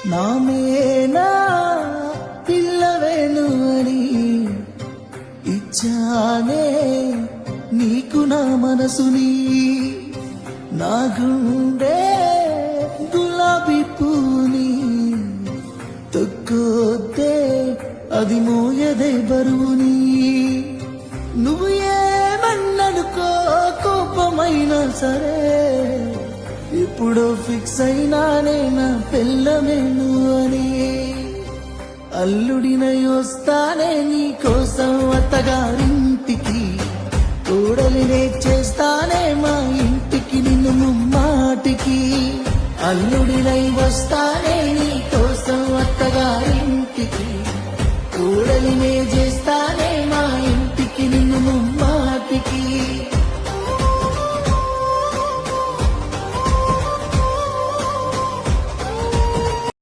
నామేనా పిల్లవేను అని ఇచ్చానే నీకు నా మనసుని, నా గుండె గులాబీ పూని తొక్కొద్దే అది మోయదే బరువుని. నువ్వు ఏమన్ననుకో కోపమైనా సరే, ఎప్పుడో ఫిక్స్ అయినానే నా పిల్లమేను అని. అల్లుడినై వస్తానే నీ కోసం అత్తగారింటికి, కోడలినే చేస్తానే మా ఇంటికి నిన్ను ముమ్మాటికి. అల్లుడినై వస్తానే నీ కోసం అత్తగారింటికి,